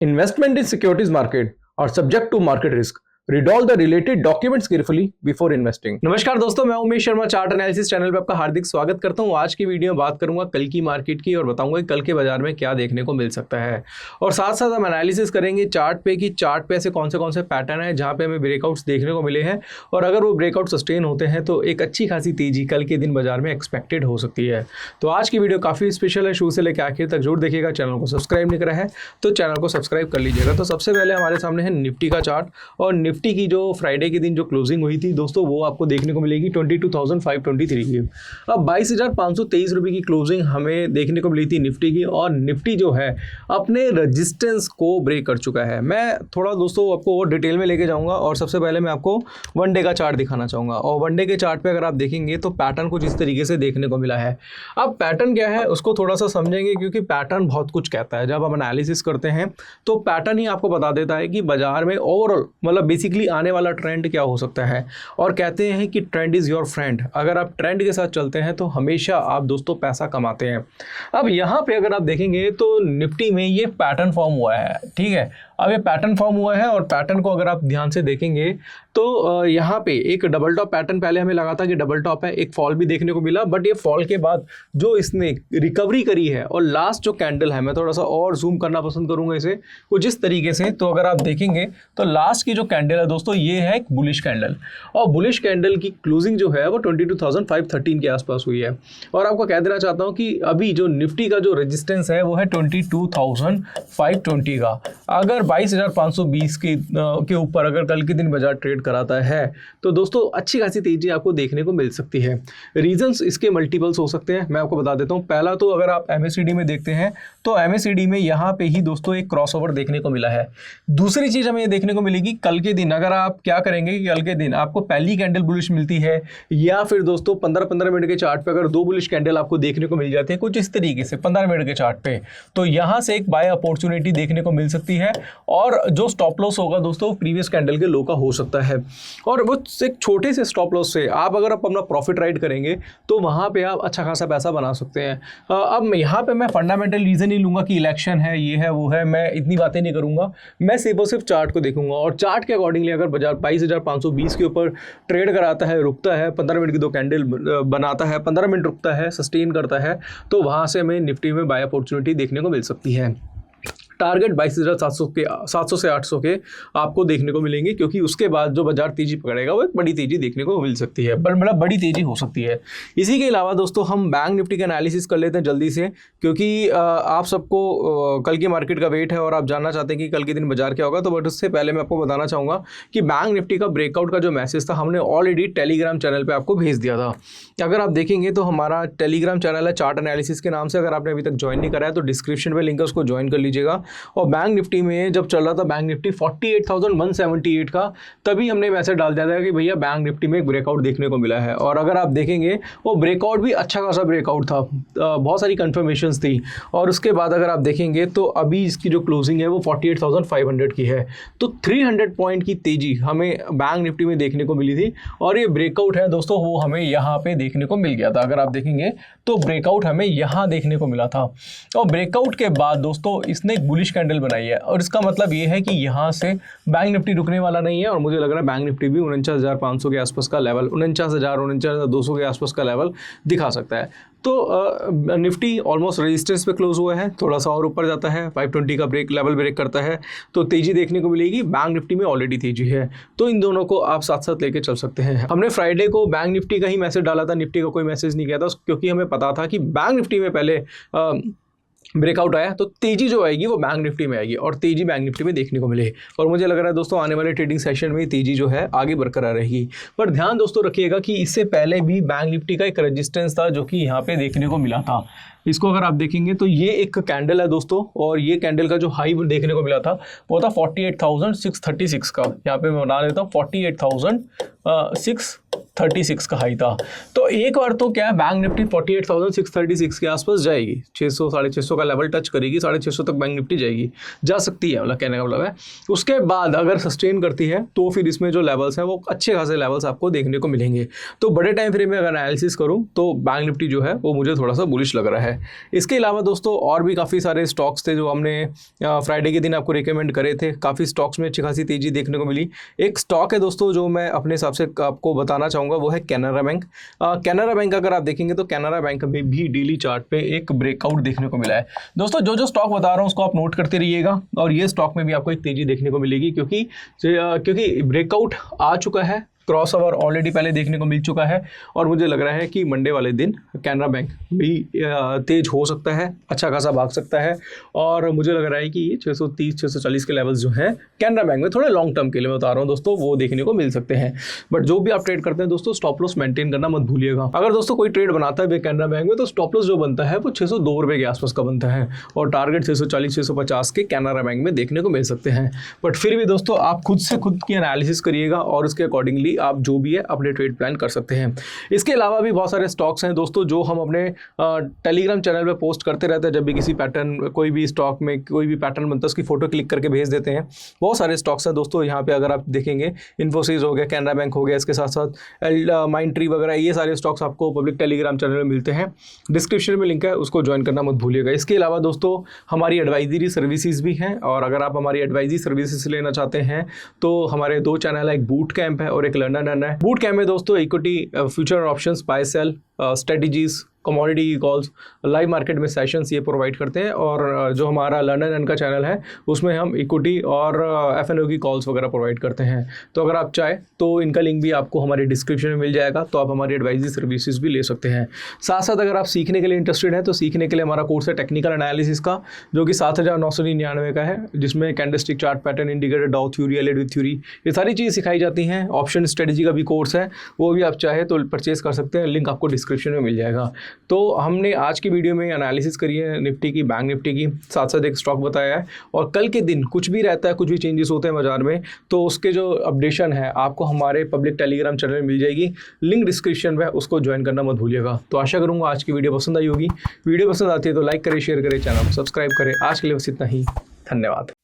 Investment in securities market are subject to market risk. Read all the related documents carefully before investing. नमस्कार दोस्तों, मैं Umesh Sharma chart analysis channel पे आपका हार्दिक स्वागत करता हूं। आज की वीडियो में बात करूंगा कल की मार्केट की और बताऊंगा कि कल के बाजार में क्या देखने को मिल सकता है। और साथ साथ हम एनालिसिस करेंगे चार्ट पे कि चार्ट पे ऐसे कौन से पैटर्न है जहां पे हमें ब्रेकआउट्स देखने को मिले हैं और अगर वो ब्रेकआउट सस्टेन होते हैं तो एक अच्छी खासी तेजी कल के दिन बाजार में एक्सपेक्टेड हो सकती है। तो आज की वीडियो काफ़ी स्पेशल है, शुरू से लेकर आखिर तक जरूर देखिएगा। चैनल को सब्सक्राइब नहीं करा है तो चैनल को सब्सक्राइब कर लीजिएगा। तो सबसे पहले हमारे सामने है निफ्टी का चार्ट और निफ्टी की जो फ्राइडे के दिन जो क्लोजिंग हुई थी दोस्तों वो आपको देखने को मिलेगी 22,523 की। अब 22,523 रुपये की क्लोजिंग हमें देखने को मिली थी निफ्टी की और निफ्टी जो है अपने रेजिस्टेंस को ब्रेक कर चुका है। मैं थोड़ा दोस्तों आपको और डिटेल में लेके जाऊंगा और सबसे पहले मैं आपको वन डे का चार्ट दिखाना चाहूँगा। और वन डे के चार्ट पर अगर आप देखेंगे तो पैटर्न कुछ इस तरीके से देखने को मिला है। अब पैटर्न क्या है उसको थोड़ा सा समझेंगे क्योंकि पैटर्न बहुत कुछ कहता है। जब आप एनालिसिस करते हैं तो पैटर्न ही आपको बता देता है कि बाजार में ओवरऑल मतलब बेसिकली आने वाला ट्रेंड क्या हो सकता है। और कहते हैं कि ट्रेंड इज़ योर फ्रेंड। अगर आप ट्रेंड के साथ चलते हैं तो हमेशा आप दोस्तों पैसा कमाते हैं। अब यहाँ पे अगर आप देखेंगे तो निफ्टी में ये पैटर्न फॉर्म हुआ है, ठीक है। अब ये पैटर्न फॉर्म हुआ है और पैटर्न को अगर आप ध्यान से देखेंगे तो यहाँ पे एक डबल टॉप पैटर्न पहले हमें लगा था कि डबल टॉप है, एक फॉल भी देखने को मिला, बट ये फॉल के बाद जो इसने रिकवरी करी है और लास्ट जो कैंडल है, मैं थोड़ा सा और जूम करना पसंद करूंगा इसे कुछ इस तरीके से। तो अगर आप देखेंगे तो लास्ट की जो कैंडल है दोस्तों ये है एक बुलिश कैंडल और बुलिश कैंडल की क्लोजिंग जो है वो 22,513 के आसपास हुई है। और आपको कह देना चाहता हूँ कि अभी जो निफ्टी का जो रेजिस्टेंस है वो है 22,520 का। अगर 22,520 के ऊपर अगर कल के दिन बाजार ट्रेड कराता है तो दोस्तों अच्छी खासी तेजी आपको देखने को मिल सकती है। रीजंस इसके मल्टीपल्स हो सकते हैं, मैं आपको बता देता हूं। पहला तो अगर आप एमएससीडी में देखते हैं तो एमएससीडी में यहाँ पे ही दोस्तों एक क्रॉसओवर देखने को मिला है। दूसरी चीज हमें ये देखने को मिलेगी कल के दिन, अगर आप क्या करेंगे कि कल के दिन आपको पहली कैंडल बुलिश मिलती है या फिर दोस्तों 15-15 मिनट के चार्ट पे अगर दो बुलिश कैंडल आपको देखने को मिल जाते हैं कुछ इस तरीके से 15 मिनट के चार्ट पे, तो यहाँ से एक बाय अपॉर्चुनिटी देखने को मिल सकती है और जो स्टॉप लॉस होगा दोस्तों प्रीवियस कैंडल के लो का हो सकता है। और वो एक छोटे से स्टॉप लॉस से आप अगर आप अपना प्रॉफिट राइट करेंगे तो वहाँ पे आप अच्छा खासा पैसा बना सकते हैं। अब यहाँ पे मैं फंडामेंटल रीज़न ही लूँगा कि इलेक्शन है, ये है, वो है, मैं इतनी बातें नहीं करूँगा। मैं सिर्फ और सिर्फ चार्ट को देखूंगा और चार्ट के अकॉर्डिंगली अगर बाजार 22,520 के ऊपर ट्रेड कराता है, रुकता है, 15 मिनट की दो कैंडल बनाता है, 15 मिनट रुकता है, सस्टेन करता है, तो वहाँ से हमें निफ्टी में बाय अपॉर्चुनिटी देखने को मिल सकती है। टारगेट 22,700 से 800 के आपको देखने को मिलेंगे क्योंकि उसके बाद जो बाजार तेजी पकड़ेगा वो एक बड़ी तेजी देखने को मिल सकती है, मतलब बड़ी तेजी हो सकती है। इसी के अलावा दोस्तों हम बैंक निफ्टी का एनालिसिस कर लेते हैं जल्दी से क्योंकि आप सबको कल की मार्केट का वेट है और आप जानना चाहते हैं कि कल के दिन बाजार क्या होगा। तो बट उससे पहले मैं आपको बताना चाहूँगा कि बैंक निफ्टी का ब्रेकआउट का जो मैसेज था हमने ऑलरेडी टेलीग्राम चैनल पर आपको भेज दिया था। अगर आप देखेंगे तो हमारा टेलीग्राम चैनल है चार्ट एनालिसिस के नाम से, अगर आपने अभी तक ज्वाइन नहीं करा है तो डिस्क्रिप्शन में लिंक है, उसको ज्वाइन कर लीजिएगा। और बैंक निफ्टी में जब चल रहा था बैंक निफ्टी 48,178 का, तभी हमने मैसेज डाल दिया था कि भैया बैंक निफ्टी में एक ब्रेकआउट देखने को मिला है। और अगर आप देखेंगे वो ब्रेकआउट भी अच्छा खासा ब्रेकआउट था, बहुत सारी कंफर्मेशंस थी। और उसके बाद अगर आप देखेंगे तो अभी इसकी जो क्लोजिंग है वो 48,500 की है। तो 300 पॉइंट की तेजी हमें बैंक निफ्टी में देखने को मिली थी और ये ब्रेकआउट है दोस्तों वो हमें यहाँ पे देखने को मिल गया था। अगर आप देखेंगे तो ब्रेकआउट हमें यहाँ देखने को मिला था और ब्रेकआउट के बाद दोस्तों इसने एक बुलिश कैंडल बनाई है और इसका मतलब ये है कि यहाँ से बैंक निफ्टी रुकने वाला नहीं है और मुझे लग रहा है बैंक निफ्टी भी 49,500 के आसपास का लेवल, 49,200 के आसपास का लेवल दिखा सकता है। तो निफ्टी ऑलमोस्ट रेजिस्टेंस पे क्लोज हुआ है, थोड़ा सा और ऊपर जाता है 520 का लेवल ब्रेक करता है तो तेजी देखने को मिलेगी। बैंक निफ्टी में ऑलरेडी तेजी है, तो इन दोनों को आप साथ साथ लेके चल सकते हैं। हमने फ्राइडे को बैंक निफ्टी का ही मैसेज डाला था, निफ्टी का कोई मैसेज नहीं किया था क्योंकि हमें पता था कि बैंक निफ्टी में पहले ब्रेकआउट आया तो तेजी जो आएगी वो बैंक निफ्टी में आएगी और तेजी बैंक निफ्टी में देखने को मिले। और मुझे लग रहा है दोस्तों आने वाले ट्रेडिंग सेशन में तेजी जो है आगे बरकरार रहेगी। पर ध्यान दोस्तों रखिएगा कि इससे पहले भी बैंक निफ्टी का एक रेजिस्टेंस था जो कि यहाँ पे देखने को मिला था। इसको अगर आप देखेंगे तो ये एक कैंडल है दोस्तों और ये कैंडल का जो हाई देखने को मिला था वो था 48,636 का। यहाँ पे मैं बना लेता हूँ 48,636 36 का हाई था। तो एक बार तो क्या है, बैंक निफ्टी 48,636 के आसपास जाएगी, 600 650 का लेवल टच करेगी, 650 तक बैंक निफ्टी जाएगी, जा सकती है, मतलब कहने का मतलब है। उसके बाद अगर सस्टेन करती है तो फिर इसमें जो लेवल्स हैं वो अच्छे खासे लेवल्स आपको देखने को मिलेंगे। तो बड़े टाइम फ्रेम में अगर एनालिसिस करूँ तो बैंक निफ्टी जो है वो मुझे थोड़ा सा बुलिश लग रहा है। इसके अलावा दोस्तों और भी काफ़ी सारे स्टॉक्स थे जो हमने फ्राइडे के दिन आपको रिकमेंड करे थे। काफ़ी स्टॉक्स में अच्छी खासी तेज़ी देखने को मिली। एक स्टॉक है दोस्तों जो मैं अपने हिसाब से आपको बताना चाहूँगा, वो है कैनरा बैंक। कैनरा बैंक अगर आप देखेंगे तो कैनरा बैंक में भी डेली चार्ट पे एक ब्रेकआउट देखने को मिला है। दोस्तों जो स्टॉक बता रहा हूँ उसको आप नोट करते रहिएगा, और ये स्टॉक में भी आपको एक तेज़ी देखने को मिलेगी, क्योंकि ब्रेकआउट आ चुका है, क्रॉस ओवर ऑलरेडी पहले देखने को मिल चुका है, और मुझे लग रहा है कि मंडे वाले दिन कैनरा बैंक भी तेज हो सकता है, अच्छा खासा भाग सकता है। और मुझे लग रहा है कि 630 640 के लेवल्स जो हैं कैनरा बैंक में थोड़े लॉन्ग टर्म के लिए मैं बता रहा हूँ दोस्तों, वो देखने को मिल सकते हैं। बट जो भी आप ट्रेड करते हैं दोस्तों, स्टॉप लॉस मेंटेन करना मत भूलिएगा। अगर दोस्तों कोई ट्रेड बनाता है कैनरा बैंक में तो स्टॉप लॉस जो बनता है वो 602 रुपये के आसपास का बनता है, और टारगेट 640 650 के कैनरा बैंक में देखने को मिल सकते हैं। बट फिर भी दोस्तों आप खुद की एनालिसिस करिएगा, और उसके अकॉर्डिंगली आप जो भी है अपने ट्रेड प्लान कर सकते हैं। इसके अलावा भी बहुत सारे स्टॉक्स हैं दोस्तों जो हम अपने टेलीग्राम चैनल पे पोस्ट करते रहते हैं। जब भी किसी पैटर्न, कोई भी स्टॉक में कोई भी पैटर्न बनता है उसकी फोटो क्लिक करके भेज देते हैं। बहुत सारे स्टॉक्स हैं दोस्तों यहाँ पे, अगर आप देखेंगे इन्फोसिस हो गया, कैनरा बैंक हो गया, इसके साथ साथ माइंड ट्री वगैरह, ये सारे स्टॉक्स आपको पब्लिक टेलीग्राम चैनल में मिलते हैं। डिस्क्रिप्शन में लिंक है, उसको ज्वाइन करना मत भूलिएगा। इसके अलावा दोस्तों हमारी एडवाइजरी सर्विसेज भी हैं, और अगर आप हमारी एडवाइजरी सर्विसेज लेना चाहते हैं तो हमारे 2 चैनल है, एक बूट कैंप है और एक लर्नर है। बूट कैंप में दोस्तों equity, future options, buy sell strategies, commodity calls, live market में सेशंस ये प्रोवाइड करते हैं। और जो हमारा लर्नर एन का चैनल है उसमें हम इक्विटी और FNO की कॉल्स वगैरह प्रोवाइड करते हैं। तो अगर आप चाहें तो इनका लिंक भी आपको हमारे डिस्क्रिप्शन में मिल जाएगा, तो आप हमारी एडवाइजरी सर्विसेज भी ले सकते हैं। साथ साथ अगर आप सीखने के लिए इंटरेस्टेड हैं तो सीखने के लिए हमारा कोर्स है टेक्निकल एनालिसिस का, जो कि 7,999 का है, जिसमें कैंडलस्टिक चार्ट, पैटर्न, इंडिकेटर, डाउ थ्योरी, एलईडी थ्योरी, ये सारी चीज़ें सिखाई जाती हैं। ऑप्शन स्ट्रेटजी का भी कोर्स है, वो भी आप चाहे तो परचेज कर सकते हैं, लिंक आपको डिस्क्रिप्शन में मिल जाएगा। तो हमने आज की वीडियो में एनालिसिस करी है निफ्टी की, बैंक निफ्टी की, साथ साथ एक स्टॉक बताया है। और कल के दिन कुछ भी रहता है, कुछ भी चेंजेस होते हैं बाजार में, तो उसके जो अपडेशन है आपको हमारे पब्लिक टेलीग्राम चैनल में मिल जाएगी, लिंक डिस्क्रिप्शन में, उसको ज्वाइन करना मत भूलिएगा। तो आशा करूँगा आज की वीडियो पसंद आई होगी। वीडियो पसंद आती है तो लाइक करें, शेयर करें, चैनल को सब्सक्राइब करें। आज के लिए बस इतना ही, धन्यवाद।